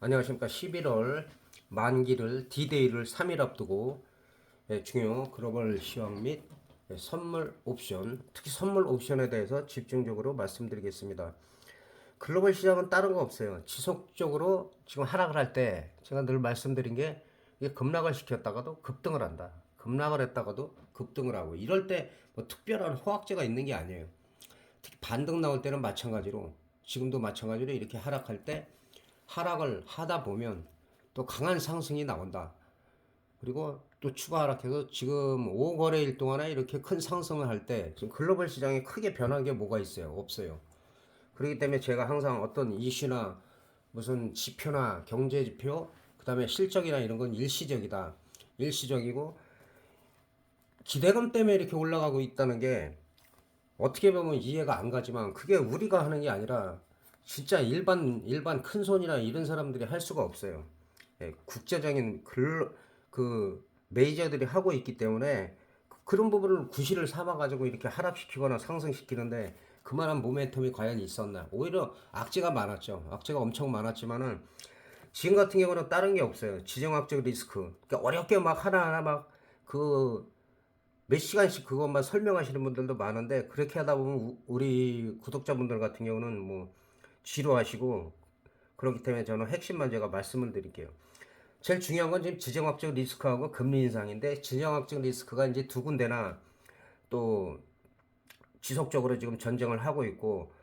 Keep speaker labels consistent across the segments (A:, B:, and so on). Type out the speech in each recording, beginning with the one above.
A: 안녕하십니까. 11월 만기를 D-Day를 3일 앞두고 중요 글로벌 시황 및 선물 옵션, 특히 선물 옵션에 대해서 집중적으로 말씀드리겠습니다. 글로벌 시장은 다른 거 없어요. 지속적으로 지금 하락을 할 때 제가 늘 말씀드린 게 이게 급락을 시켰다가도 급등을 한다. 급락을 했다가도 급등을 하고 이럴 때 뭐 특별한 호황제가 있는 게 아니에요. 특히 반등 나올 때는 마찬가지로 지금도 마찬가지로 이렇게 하락할 때 하락을 하다 보면 또 강한 상승이 나온다. 그리고 또 추가 하락해서 지금 5거래일 동안에 이렇게 큰 상승을 할 때 지금 글로벌 시장에 크게 변한 게 뭐가 있어요? 없어요. 그렇기 때문에 제가 항상 어떤 이슈나 무슨 지표나 경제 지표, 그다음에 실적이나 이런 건 일시적이다. 일시적이고 기대감 때문에 이렇게 올라가고 있다는 게 어떻게 보면 이해가 안 가지만 그게 우리가 하는 게 아니라 진짜 일반 큰 손이나 이런 사람들이 할 수가 없어요. 국제적인 그 메이저들이 하고 있기 때문에 그런 부분을 구실을 삼아 가지고 이렇게 하락시키거나 상승시키는데 그만한 모멘텀이 과연 있었나? 오히려 악재가 많았죠. 악재가 엄청 많았지만은 지금 같은 경우는 다른 게 없어요. 지정학적 리스크. 그러니까 어렵게 막 하나하나 막 그 몇 시간씩 그것만 설명하시는 분들도 많은데 그렇게 하다 보면 우리 구독자분들 같은 경우는 뭐 지루하시고 그렇기 때문에 저는 핵심만 제가 말씀을 드릴게요. 제일 중요한 건 지금 지정학적 리스크하고 금리 인상인데 지정학적 리스크가 이제 두 군데나 또 지속적으로 지금 전쟁을 하고 있고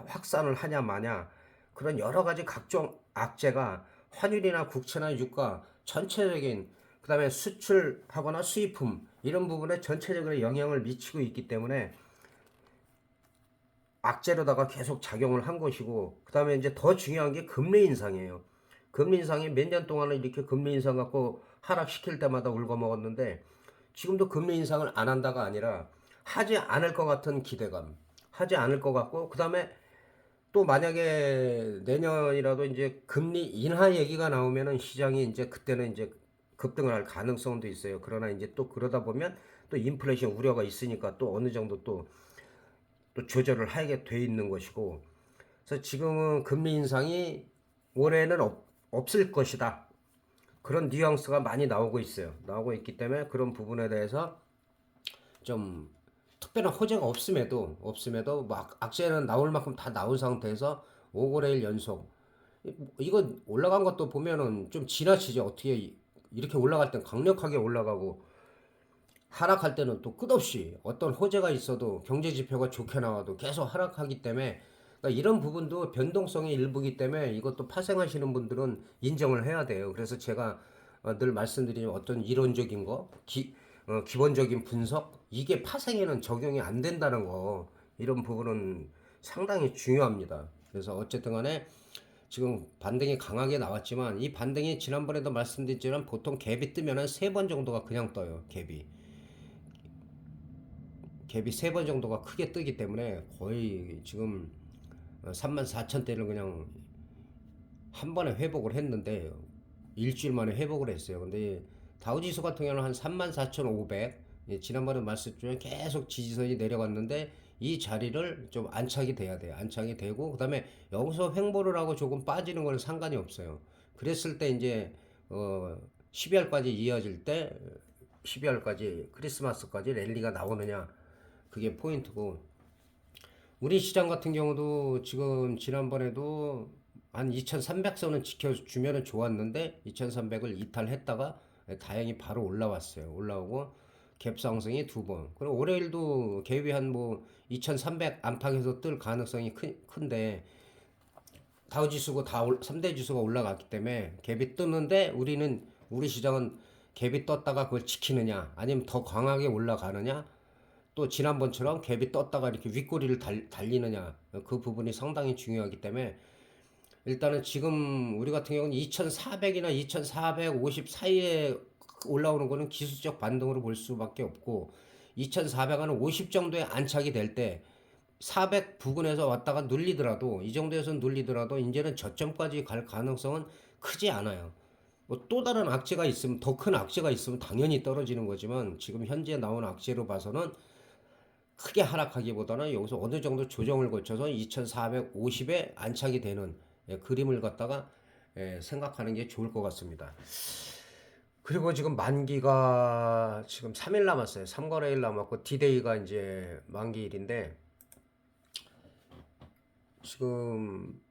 A: 확산을 하냐 마냐 그런 여러 가지 각종 악재가 환율이나 국채나 유가 전체적인 그다음에 수출하거나 수입품 이런 부분에 전체적으로 영향을 미치고 있기 때문에 악재로다가 계속 작용을 한 것이고 그다음에 이제 더 중요한 게 금리 인상이에요. 금리 인상이 몇 년 동안은 이렇게 금리 인상 갖고 하락시킬 때마다 울고 먹었는데 지금도 금리 인상을 안 한다가 아니라 하지 않을 것 같은 기대감, 하지 않을 것 같고 그다음에 또 만약에 내년이라도 이제 금리 인하 얘기가 나오면은 시장이 이제 그때는 이제 급등을 할 가능성도 있어요. 그러나 이제 또 그러다 보면 또 인플레이션 우려가 있으니까 또 어느 정도 또 조절을 하게 돼 있는 것이고 그래서 지금은 금리 인상이 올해는 없을 것이다. 그런 뉘앙스가 많이 나오고 있어요. 나오고 있기 때문에 그런 부분에 대해서 좀 특별한 호재가 없음에도 막 악재는 나올 만큼 다 나온 상태에서 5거래일 연속 이거 올라간 것도 보면은 좀 지나치죠. 어떻게 이렇게 올라갈 땐 강력하게 올라가고 하락할 때는 또 끝없이 어떤 호재가 있어도 경제 지표가 좋게 나와도 계속 하락하기 때문에 그러니까 이런 부분도 변동성의 일부이기 때문에 이것도 파생하시는 분들은 인정을 해야 돼요. 그래서 제가 늘 말씀드리는 어떤 이론적인 거, 기본적인 분석 이게 파생에는 적용이 안 된다는 거 이런 부분은 상당히 중요합니다. 그래서 어쨌든 간에 지금 반등이 강하게 나왔지만 이 반등이 지난번에도 말씀드렸지만 보통 갭이 뜨면 한 3번 정도가 그냥 떠요. 갭이 3번 정도가 크게 뜨기 때문에 거의 지금 34,000대를 그냥 한 번에 회복을 했는데 일주일 만에 회복을 했어요. 근데 다우지수 같은 경우는 한 34,500 지난번에 말씀드렸지만 계속 지지선이 내려갔는데 이 자리를 좀 안착이 돼야 돼요. 안착이 되고 그다음에 여기서 횡보를 하고 조금 빠지는 건 상관이 없어요. 그랬을 때 이제 12월까지 이어질 때 12월까지 크리스마스까지 랠리가 나오느냐 그게 포인트고 우리 시장 같은 경우도 지금 지난번에도 한 2300선은 지켜주면 좋았는데 2300을 이탈했다가 다행히 바로 올라왔어요. 올라오고 갭 상승이 두 번. 그리고 월요일도 갭이 한 뭐 2300 안팎에서 뜰 가능성이 큰데 다우지수고 3대 지수가 올라갔기 때문에 갭이 뜨는데 우리 시장은 갭이 떴다가 그걸 지키느냐 아니면 더 강하게 올라가느냐 또 지난번처럼 갭이 떴다가 이렇게 윗꼬리를 달리느냐 그 부분이 상당히 중요하기 때문에 일단은 지금 우리 같은 경우는 2400이나 2450 사이에 올라오는 거는 기술적 반등으로 볼 수밖에 없고 2400은 50 정도에 안착이 될 때 400 부근에서 왔다가 눌리더라도 이 정도에서 눌리더라도 이제는 저점까지 갈 가능성은 크지 않아요. 뭐 또 다른 악재가 있으면 더 큰 악재가 있으면 당연히 떨어지는 거지만 지금 현재 나온 악재로 봐서는 크게 하락하기보다는 여기서 어느 정도 조정을 거쳐서 2450에 안착이 되는 그림을 갖다가 생각하는 게 좋을 것 같습니다. 그리고 지금 만기가 지금 3일 남았어요. 3거래일 남았고 디데이가 이제 만기일인데 지금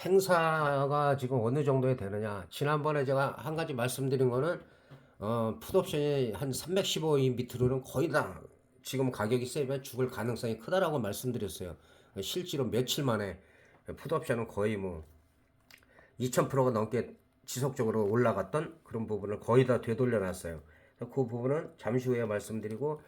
A: 행사가 지금 어느 정도에 되느냐. 지난번에 제가 한 가지 말씀드린 거는 풋옵션이 한 315인 밑으로는 거의 다 지금 가격이 세면 죽을 가능성이 크다라고 말씀드렸어요. 실제로 며칠 만에 풋옵션은 거의 뭐 2000%가 넘게 지속적으로 올라갔던 그런 부분을 거의 다 되돌려 놨어요. 그 부분은 잠시 후에 말씀드리고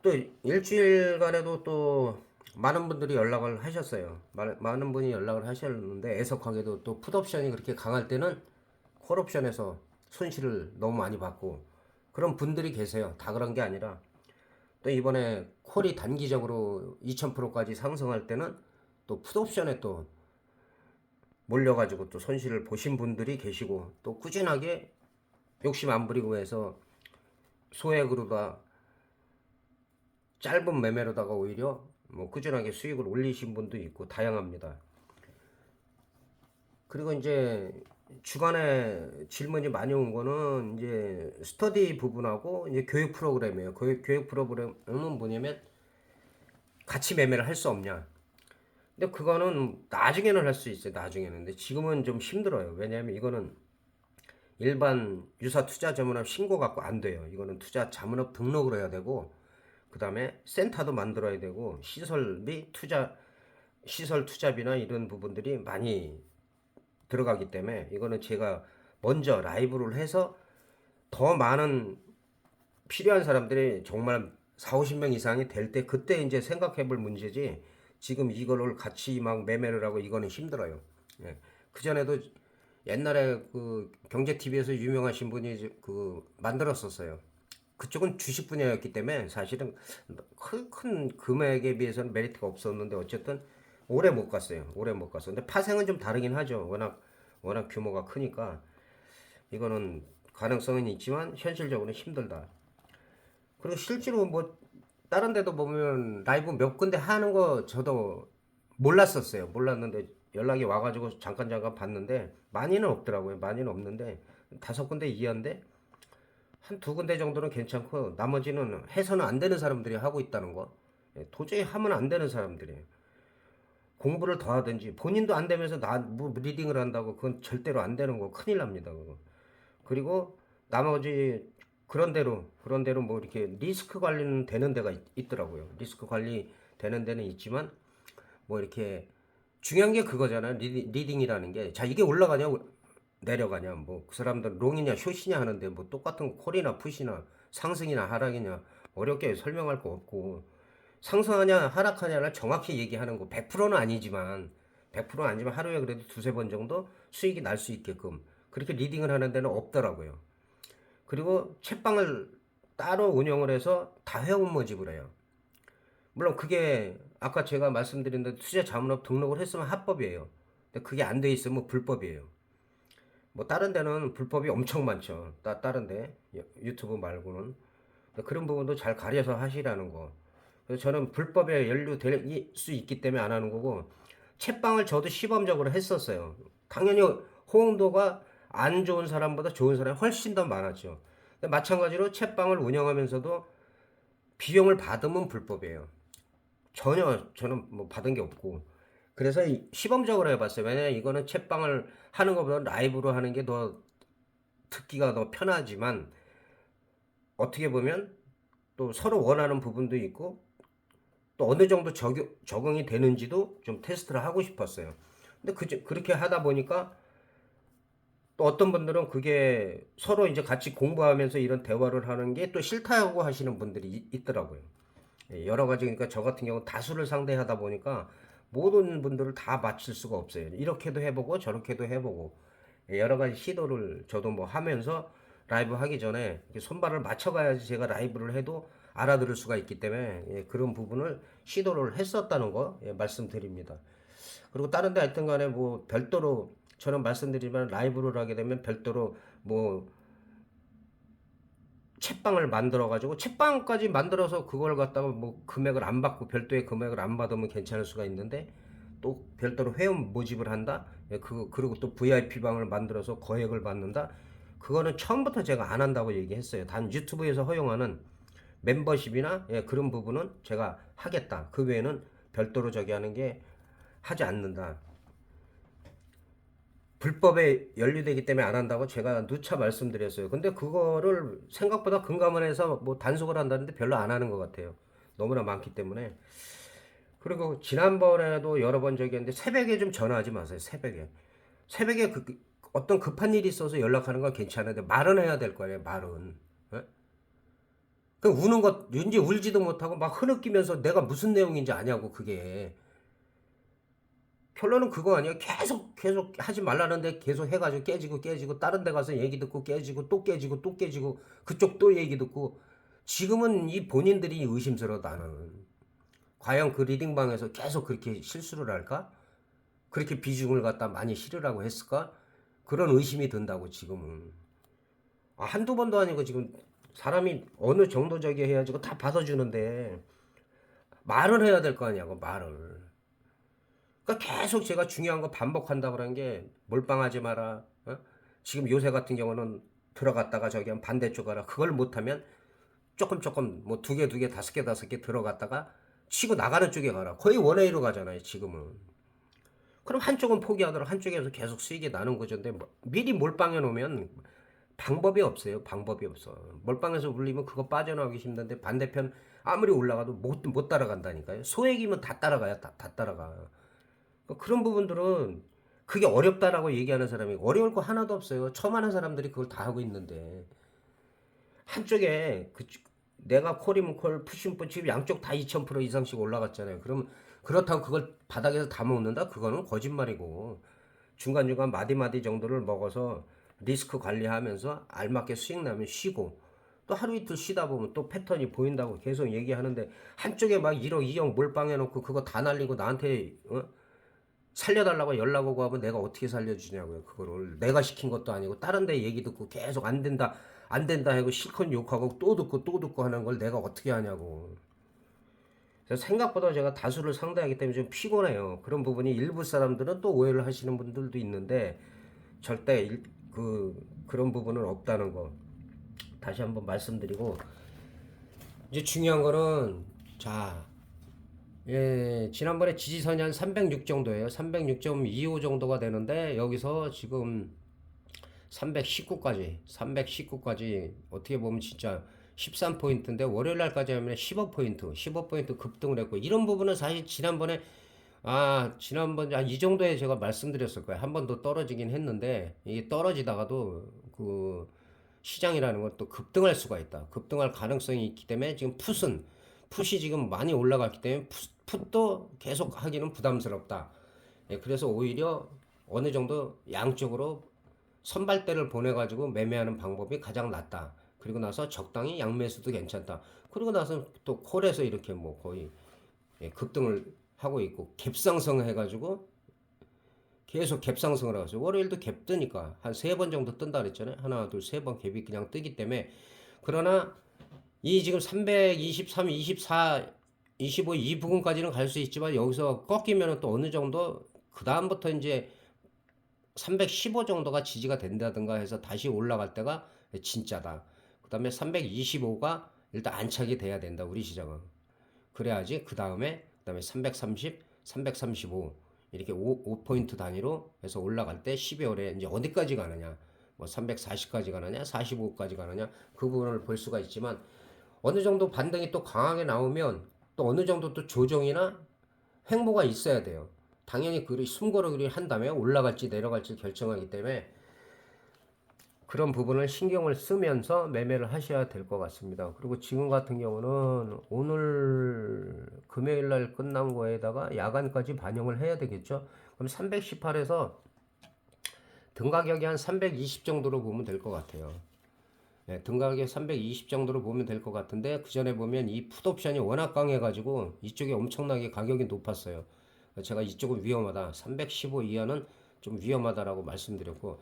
A: 또 일주일간에도 또 많은 분들이 연락을 하셨어요. 많은 분이 연락을 하셨는데 애석하게도 또 풋옵션이 그렇게 강할 때는 콜옵션에서 손실을 너무 많이 받고 그런 분들이 계세요. 다 그런 게 아니라 또 이번에 콜이 단기적으로 2000%까지 상승할 때는 또 풋옵션에 또 몰려가지고 또 손실을 보신 분들이 계시고 또 꾸준하게 욕심 안 부리고 해서 소액으로다 짧은 매매로다가 오히려 뭐 꾸준하게 수익을 올리신 분도 있고 다양합니다. 그리고 이제 주간에 질문이 많이 온 거는 이제 스터디 부분하고 이제 교육 프로그램이에요. 교육 프로그램은 뭐냐면 같이 매매를 할 수 없냐. 근데 그거는 나중에는 할 수 있어요. 나중에는. 근데 지금은 좀 힘들어요. 왜냐하면 이거는 일반 유사 투자 자문업 신고 갖고 안 돼요. 이거는 투자 자문업 등록을 해야 되고 그 다음에 센터도 만들어야 되고 시설비 시설 투자비나 이런 부분들이 많이 들어가기 때문에 이거는 제가 먼저 라이브를 해서 더 많은 필요한 사람들이 정말 4, 50명 이상이 될 때 그때 이제 생각해 볼 문제지 지금 이거를 같이 막 매매를 하고 이거는 힘들어요. 예. 그전에도 옛날에 그 경제 TV에서 유명하신 분이 그 만들었었어요. 그쪽은 주식 분야였기 때문에 사실은 큰 금액에 비해서는 메리트가 없었는데 어쨌든 오래 못 갔어요. 오래 못 갔어. 근데 파생은 좀 다르긴 하죠. 워낙 규모가 크니까 이거는 가능성은 있지만 현실적으로는 힘들다. 그리고 실제로 뭐 다른 데도 보면 라이브 몇 군데 하는 거 저도 몰랐었어요. 몰랐는데 연락이 와가지고 잠깐 봤는데 많이는 없더라고요. 많이는 없는데 5군데 이해한데 한 2군데 정도는 괜찮고 나머지는 해서는 안 되는 사람들이 하고 있다는 거. 예, 도저히 하면 안 되는 사람들이에요. 공부를 더 하든지 본인도 안 되면서 뭐 리딩을 한다고 그건 절대로 안 되는 거 큰일 납니다. 그거. 그리고 나머지 그런 대로 뭐 이렇게 리스크 관리는 되는 데가 있더라고요. 리스크 관리 되는 데는 있지만 뭐 이렇게 중요한 게 그거잖아요. 리딩이라는 게. 자, 이게 올라가냐 내려가냐 뭐 그 사람들 롱이냐 숏이냐 하는데 뭐 똑같은 거 콜이나 풋이나 상승이나 하락이냐 어렵게 설명할 거 없고 상승하냐 하락하냐를 정확히 얘기하는 거 100%는 아니지만 100%는 아니지만 하루에 그래도 두세 번 정도 수익이 날 수 있게끔 그렇게 리딩을 하는 데는 없더라고요. 그리고 채빵을 따로 운영을 해서 다 회원 모집을 해요. 물론 그게 아까 제가 말씀드린 대로 투자 자문업 등록을 했으면 합법이에요. 근데 그게 안 돼 있으면 불법이에요. 뭐 다른 데는 불법이 엄청 많죠. 다른 데 유튜브 말고는 그런 부분도 잘 가려서 하시라는 거. 그래서 저는 불법에 연루될 수 있기 때문에 안 하는 거고 채빵을 저도 시범적으로 했었어요. 당연히 호응도가 안 좋은 사람보다 좋은 사람이 훨씬 더 많았죠. 근데 마찬가지로 채빵을 운영하면서도 비용을 받으면 불법이에요. 전혀 저는 뭐 받은 게 없고 그래서 시범적으로 해봤어요. 왜냐면 이거는 채빵을 하는 것보다 라이브로 하는 게 더 듣기가 더 편하지만 어떻게 보면 또 서로 원하는 부분도 있고 또 어느 정도 적응이 되는지도 좀 테스트를 하고 싶었어요. 근데 그렇게 하다 보니까 또 어떤 분들은 그게 서로 이제 같이 공부하면서 이런 대화를 하는 게 또 싫다고 하시는 분들이 있더라고요. 예, 여러 가지 그러니까 저 같은 경우 다수를 상대하다 보니까 모든 분들을 다 맞출 수가 없어요. 이렇게도 해보고 저렇게도 해보고 예, 여러 가지 시도를 저도 뭐 하면서 라이브 하기 전에 손발을 맞춰가야지 제가 라이브를 해도 알아들을 수가 있기 때문에 예, 그런 부분을 시도를 했었다는 거 예, 말씀드립니다. 그리고 다른 데 하여튼 간에 뭐 별도로 저는 말씀드리지만 라이브를 하게 되면 별도로 뭐 채빵을 만들어 가지고 채빵까지 만들어서 그걸 갖다가 뭐 금액을 안 받고 별도의 금액을 안 받으면 괜찮을 수가 있는데 또 별도로 회원 모집을 한다. 예, 그리고 또 VIP 방을 만들어서 거액을 받는다. 그거는 처음부터 제가 안 한다고 얘기했어요. 단 유튜브에서 허용하는 멤버십이나 예, 그런 부분은 제가 하겠다. 그 외에는 별도로 저기 하는 게 하지 않는다. 불법에 연루되기 때문에 안 한다고 제가 누차 말씀드렸어요. 근데 그거를 생각보다 금감원에서 뭐 단속을 한다는데 별로 안 하는 것 같아요. 너무나 많기 때문에. 그리고 지난번에도 여러 번 저기 했는데 새벽에 좀 전화하지 마세요. 새벽에 어떤 급한 일이 있어서 연락하는 건 괜찮은데 말은 해야 될 거 아니에요. 말은. 예? 그 우는 것 이제 울지도 못하고 막 흐느끼면서 내가 무슨 내용인지 아냐고 그게. 결론은 그거 아니야. 계속 하지 말라는데 계속 해가지고 깨지고 다른 데 가서 얘기 듣고 깨지고 또 깨지고 그쪽 또 얘기 듣고 지금은 이 본인들이 의심스러워 나는. 과연 그 리딩방에서 계속 그렇게 실수를 할까? 그렇게 비중을 갖다 많이 실으라고 했을까? 그런 의심이 든다고 지금은. 아, 한두 번도 아니고 지금 사람이 어느 정도 저기 해야지 다 받아주는데 말을 해야 될 거 아니냐고 말을. 그러니까 계속 제가 중요한 거 반복한다고 그런 게 몰빵하지 마라. 어? 지금 요새 같은 경우는 들어갔다가 저기 한 반대쪽 가라. 그걸 못하면 조금 뭐 두 개 다섯 개 들어갔다가 치고 나가는 쪽에 가라. 거의 원웨이로 가잖아요 지금은. 그럼 한쪽은 포기하더라. 한쪽에서 계속 수익이 나는 거죠. 근데 뭐 미리 몰빵해 놓으면 방법이 없어요. 방법이 없어. 몰빵해서 울리면 그거 빠져나오기 힘든데 반대편 아무리 올라가도 못 따라간다니까요. 소액이면 다 따라가요. 다 따라가. 그런 부분들은 그게 어렵다라고 얘기하는 사람이 어려울 거 하나도 없어요. 처음 하는 사람들이 그걸 다 하고 있는데 한쪽에 내가 콜이면 콜, 푸시면 푸시 지금 양쪽 다 2000% 이상씩 올라갔잖아요. 그럼 그렇다고 그걸 바닥에서 다 먹는다? 그거는 거짓말이고 중간중간 마디마디 정도를 먹어서 리스크 관리하면서 알맞게 수익 나면 쉬고 또 하루 이틀 쉬다 보면 또 패턴이 보인다고 계속 얘기하는데 한쪽에 막 1억 2억 몰빵해놓고 그거 다 날리고 나한테 살려달라고 연락 오고 하면 내가 어떻게 살려주냐고요. 그거를 내가 시킨 것도 아니고 다른 데 얘기 듣고 계속 안 된다 하고 실컷 욕하고 또 듣고 하는 걸 내가 어떻게 하냐고. 그래서 생각보다 제가 다수를 상대하기 때문에 좀 피곤해요. 그런 부분이 일부 사람들은 또 오해를 하시는 분들도 있는데 절대 그런 부분은 없다는 거 다시 한번 말씀드리고 이제 중요한 거는 자 예, 지난번에 지지선이 한 306 정도예요. 306.25 정도가 되는데 여기서 지금 319까지 어떻게 보면 진짜 13포인트인데 월요일 날까지 하면 15포인트 급등을 했고 이런 부분은 사실 지난번 이 정도에 제가 말씀드렸을 거예요. 한 번 더 떨어지긴 했는데 이게 떨어지다가도 그 시장이라는 것도 급등할 수가 있다. 급등할 가능성이 있기 때문에 지금 풋이 지금 많이 올라갔기 때문에 풋도 계속 하기는 부담스럽다. 예, 그래서 오히려 어느 정도 양쪽으로 선발대를 보내가지고 매매하는 방법이 가장 낫다. 그리고 나서 적당히 양매수도 괜찮다. 그리고 나서 또 콜에서 이렇게 뭐 거의 급등을 하고 있고 갭상승 해가지고 계속 갭상승을 하고 있어요. 월요일도 갭 뜨니까 한 세 번 정도 뜬다 그랬잖아요. 하나, 둘, 세 번 갭이 그냥 뜨기 때문에 그러나 이 지금 323, 24, 25 이 부분까지는 갈 수 있지만 여기서 꺾이면 또 어느 정도 그 다음부터 이제 315 정도가 지지가 된다든가 해서 다시 올라갈 때가 진짜다. 그 다음에 325가 일단 안착이 돼야 된다. 우리 시장은. 그래야지 그 다음에 330, 335 이렇게 5포인트 단위로 해서 올라갈 때 12월에 이제 어디까지 가느냐 뭐 340까지 가느냐 45까지 가느냐 그 부분을 볼 수가 있지만 어느 정도 반등이 또 강하게 나오면 또 어느 정도 또 조정이나 횡보가 있어야 돼요. 당연히 숨고르기를 한다면 올라갈지 내려갈지 결정하기 때문에 그런 부분을 신경을 쓰면서 매매를 하셔야 될 것 같습니다. 그리고 지금 같은 경우는 오늘 금요일 날 끝난 거에다가 야간까지 반영을 해야 되겠죠. 그럼 318에서 등 가격이 한 320 정도로 보면 될 것 같아요. 네, 등 가격이 320 정도로 보면 될 것 같은데 그 전에 보면 이 풋옵션이 워낙 강해가지고 이쪽이 엄청나게 가격이 높았어요. 제가 이쪽은 위험하다. 315 이하는 좀 위험하다라고 말씀드렸고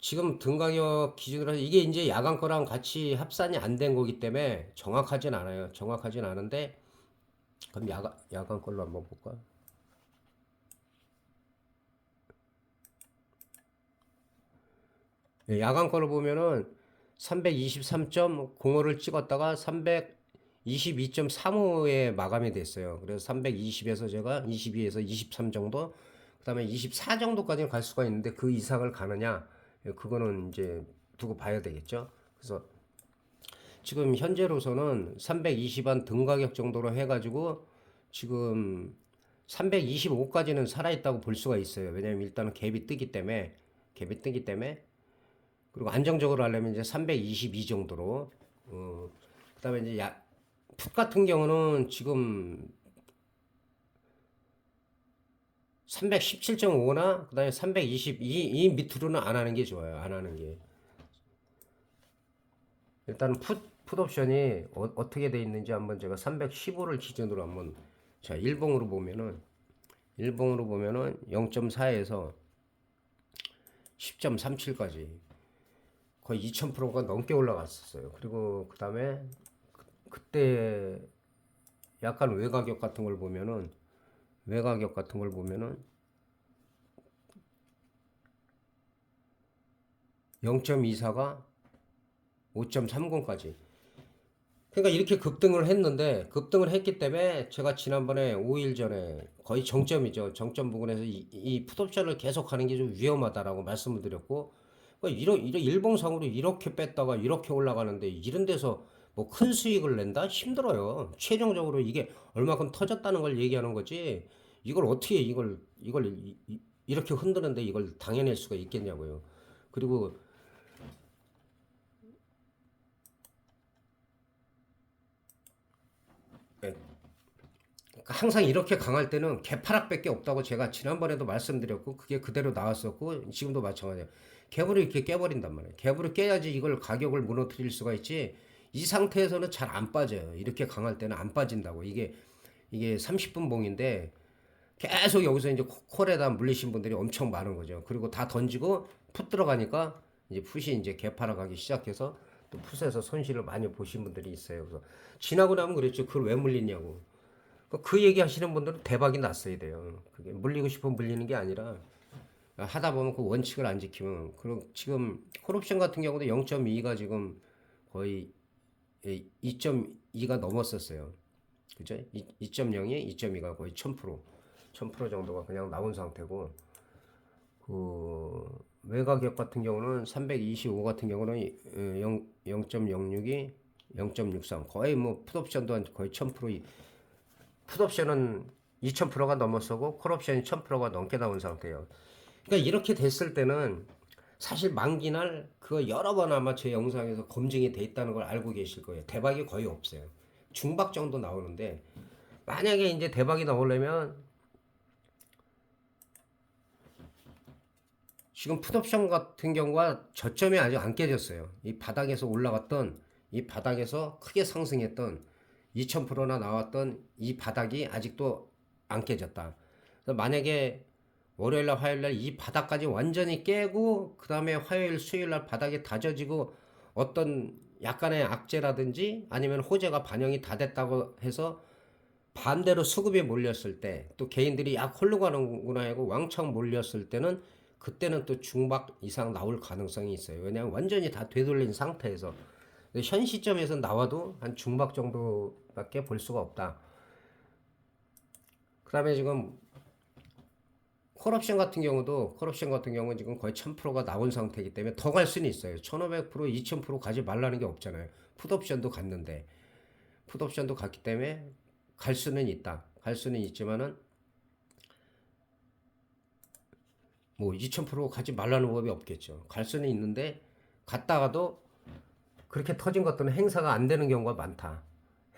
A: 지금 등가격 기준으로 해서 이게 이제 야간 거랑 같이 합산이 안 된 거기 때문에 정확하진 않아요. 정확하진 않은데 그럼 야간 걸로 한번 볼까? 예, 야간 거를 보면은 323.05를 찍었다가 322.35에 마감이 됐어요. 그래서 320에서 제가 22에서 23 정도, 그다음에 24 정도까지는 갈 수가 있는데 그 이상을 가느냐? 예, 그거는 이제 두고 봐야 되겠죠. 그래서 지금 현재로서는 320안 등가격 정도로 해가지고 지금 325까지는 살아있다고 볼 수가 있어요. 왜냐면 일단은 갭이 뜨기 때문에 그리고 안정적으로 하려면 이제 322 정도로. 그다음에 이제 풋 같은 경우는 지금 317.5나 그다음에 322 이 밑으로는 안 하는 게 좋아요. 안 하는 게. 일단은 풋옵션이 어떻게 돼 있는지 한번 제가 315를 기준으로 한번, 자, 일봉으로 보면은 0.4에서 10.37까지 거의 2000%가 넘게 올라갔었어요. 그리고 그다음에 그때 약간 외가격 같은 걸 보면은 0.24가 5.30까지. 그러니까 이렇게 급등을 했기 때문에 제가 지난번에 5일 전에 거의 정점이죠. 정점 부근에서 이 풋옵션을 계속 하는 게 좀 위험하다라고 말씀을 드렸고, 그러니까 이런 일봉상으로 이렇게 뺐다가 이렇게 올라가는데 이런 데서 뭐 큰 수익을 낸다? 힘들어요. 최종적으로 이게 얼마큼 터졌다는 걸 얘기하는 거지. 이걸 어떻게 이걸 이렇게 흔드는데 이걸 당해낼 수가 있겠냐고요. 그리고 예, 항상 이렇게 강할 때는 개파락밖에 없다고 제가 지난번에도 말씀드렸고 그게 그대로 나왔었고 지금도 마찬가지예요. 갭을 이렇게 깨버린단 말이에요. 갭을 깨야지 이걸 가격을 무너뜨릴 수가 있지. 이 상태에서는 잘 안 빠져요. 이렇게 강할 때는 안 빠진다고. 이게 30분 봉인데 계속 여기서 이제 콜에다 물리신 분들이 엄청 많은 거죠. 그리고 다 던지고 풋 들어가니까 이제 풋이 이제 개파락 하기 시작해서 또 풋에서 손실을 많이 보신 분들이 있어요. 그래서 지나고 나면 그랬죠. 그걸 왜 물리냐고. 그 얘기 하시는 분들은 대박이 났어야 돼요. 그게 물리고 싶으면 물리는 게 아니라 하다 보면 그 원칙을 안 지키면. 그리고 지금 콜옵션 같은 경우도 0.2가 지금 거의 2.2가 넘었었어요. 그죠? 2.0이 2.2가 거의 1000% 정도가 그냥 나온 상태고, 그 외가격 같은 경우는 325 같은 경우는 0.06이 0.63, 거의 뭐 풋옵션도 한 거의 1000%, 풋옵션은 2000%가 넘었었고 콜옵션이 1000%가 넘게 나온 상태예요. 그러니까 이렇게 됐을 때는 사실 만기날 그거 여러 번 아마 제 영상에서 검증이 돼 있다는 걸 알고 계실 거예요. 대박이 거의 없어요. 중박 정도 나오는데 만약에 이제 대박이 나오려면 지금 풋옵션 같은 경우가 저점이 아직 안 깨졌어요. 이 바닥에서 올라갔던, 이 바닥에서 크게 상승했던 2000%나 나왔던 이 바닥이 아직도 안 깨졌다. 그래서 만약에 월요일날 화요일날 이 바닥까지 완전히 깨고 그 다음에 화요일 수요일날 바닥이 다져지고 어떤 약간의 악재라든지 아니면 호재가 반영이 다 됐다고 해서 반대로 수급이 몰렸을 때, 또 개인들이 약 홀로 가는구나 하고 왕창 몰렸을 때는 그때는 또 중박 이상 나올 가능성이 있어요. 왜냐하면 완전히 다 되돌린 상태에서. 현 시점에서 나와도 한 중박 정도밖에 볼 수가 없다. 그 다음에 지금 콜옵션 같은 경우는 지금 거의 1000%가 나온 상태이기 때문에 더 갈 수는 있어요. 1500%, 2000% 가지 말라는 게 없잖아요. 풋옵션도 갔기 때문에 갈 수는 있다. 갈 수는 있지만은 뭐 2000% 가지 말라는 법이 없겠죠. 갈 수는 있는데 갔다가도 그렇게 터진 것들은 행사가 안 되는 경우가 많다.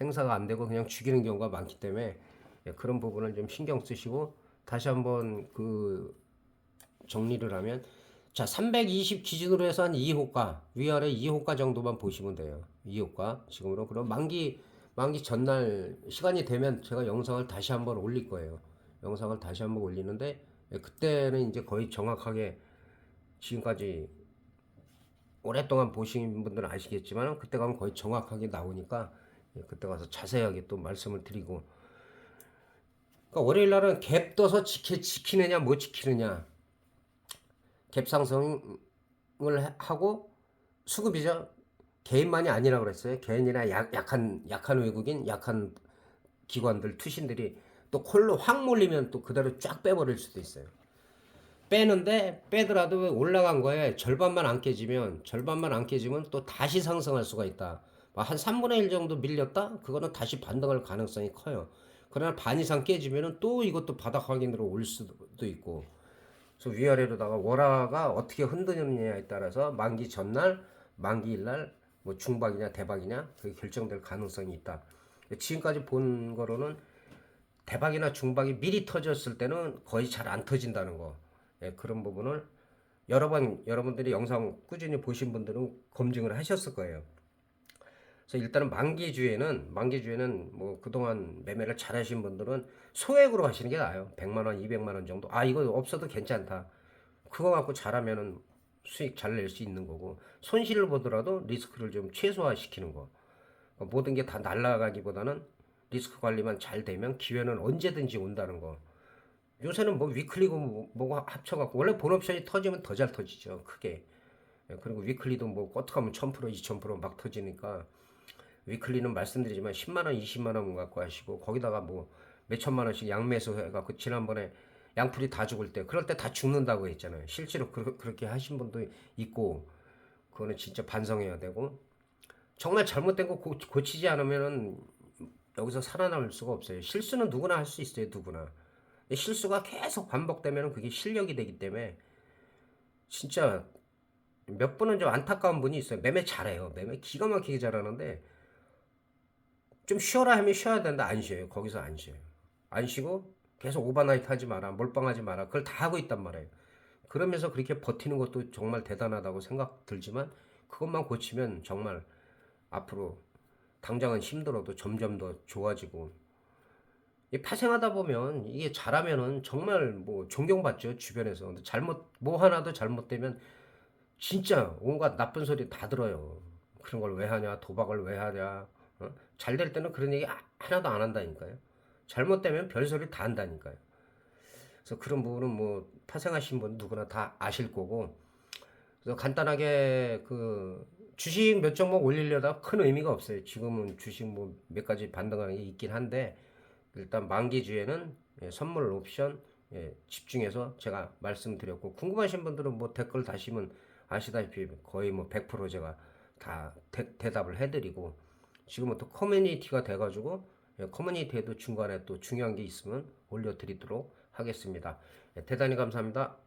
A: 행사가 안 되고 그냥 죽이는 경우가 많기 때문에 그런 부분을 좀 신경 쓰시고 다시 한번 그 정리를 하면, 자, 320 기준으로 해서 한 2호가 위아래 2호가 정도만 보시면 돼요. 2호가 지금으로. 그럼 만기 전날 시간이 되면 제가 영상을 다시 한번 올릴 거예요. 영상을 다시 한번 올리는데 그때는 이제 거의 정확하게 지금까지 오랫동안 보신 분들은 아시겠지만 그때 가면 거의 정확하게 나오니까 그때 가서 자세하게 또 말씀을 드리고. 그러니까 월요일 날은 갭 떠서 지키느냐 못 지키느냐, 갭 상승을 하고 수급이죠. 개인만이 아니라고 그랬어요. 개인이나 약한 외국인, 약한 기관들, 투신들이 또 콜로 확 몰리면 또 그대로 쫙 빼버릴 수도 있어요. 빼는데 빼더라도 올라간 거에 절반만 안 깨지면 또 다시 상승할 수가 있다. 한 3분의 1 정도 밀렸다? 그거는 다시 반등할 가능성이 커요. 그러나 반 이상 깨지면은 또 이것도 바닥 확인으로 올 수도 있고. 그래서 위아래로다가 월화가 어떻게 흔드느냐에 따라서 만기 전날, 만기일날 뭐 중박이냐 대박이냐 그게 결정될 가능성이 있다. 지금까지 본 거로는 대박이나 중박이 미리 터졌을 때는 거의 잘 안 터진다는 거. 그런 부분을 여러 번 여러분들이 영상 꾸준히 보신 분들은 검증을 하셨을 거예요. 그래서 일단은 만기주에는 뭐 그동안 매매를 잘 하신 분들은 소액으로 하시는 게 나아요. 100만 원, 200만 원 정도. 아, 이거 없어도 괜찮다. 그거 갖고 잘하면은 수익 잘 낼 수 있는 거고, 손실을 보더라도 리스크를 좀 최소화시키는 거. 모든 게 다 날아가기보다는 리스크 관리만 잘 되면 기회는 언제든지 온다는 거. 요새는 뭐 위클리고 뭐고 합쳐갖고 원래 본옵션이 터지면 더 잘 터지죠. 크게. 그리고 위클리도 뭐 어떡하면 1000% 2000%막 터지니까 위클리는 말씀드리지만 10만 원 20만 원 갖고 하시고 거기다가 뭐 몇천만 원씩 양매수 해갖고 지난번에 양풀이 다 죽을 때 그럴 때 다 죽는다고 했잖아요. 실제로 그렇게 하신 분도 있고, 그거는 진짜 반성해야 되고, 정말 잘못된 거 고치지 않으면은 여기서 살아남을 수가 없어요. 실수는 누구나 할 수 있어요. 누구나. 실수가 계속 반복되면 그게 실력이 되기 때문에 진짜 몇 분은 좀 안타까운 분이 있어요. 매매 잘해요. 매매 기가 막히게 잘하는데 좀 쉬어라 하면 쉬어야 된다. 안 쉬어요. 거기서 안 쉬어요. 안 쉬고 계속 오버나이트 하지 마라. 몰빵하지 마라. 그걸 다 하고 있단 말이에요. 그러면서 그렇게 버티는 것도 정말 대단하다고 생각 들지만 그것만 고치면 정말 앞으로 당장은 힘들어도 점점 더 좋아지고, 이 파생하다 보면 이게 잘하면은 정말 뭐 존경받죠 주변에서. 근데 뭐 하나도 잘못되면 진짜 온갖 나쁜 소리 다 들어요. 그런 걸 왜 하냐, 도박을 왜 하냐. 잘 될 때는 그런 얘기 하나도 안 한다니까요. 잘못되면 별소리 다 한다니까요. 그래서 그런 부분은 뭐 파생하신 분 누구나 다 아실 거고. 그래서 간단하게 그 주식 몇 종목 올리려다 큰 의미가 없어요. 지금은 주식 뭐 몇 가지 반등하는 게 있긴 한데, 일단 만기주에는 선물 옵션 집중해서 제가 말씀드렸고, 궁금하신 분들은 뭐 댓글 다시면 아시다시피 거의 뭐 100% 제가 다 대답을 해드리고, 지금부터 커뮤니티가 돼가지고 커뮤니티에도 중간에 또 중요한 게 있으면 올려드리도록 하겠습니다. 대단히 감사합니다.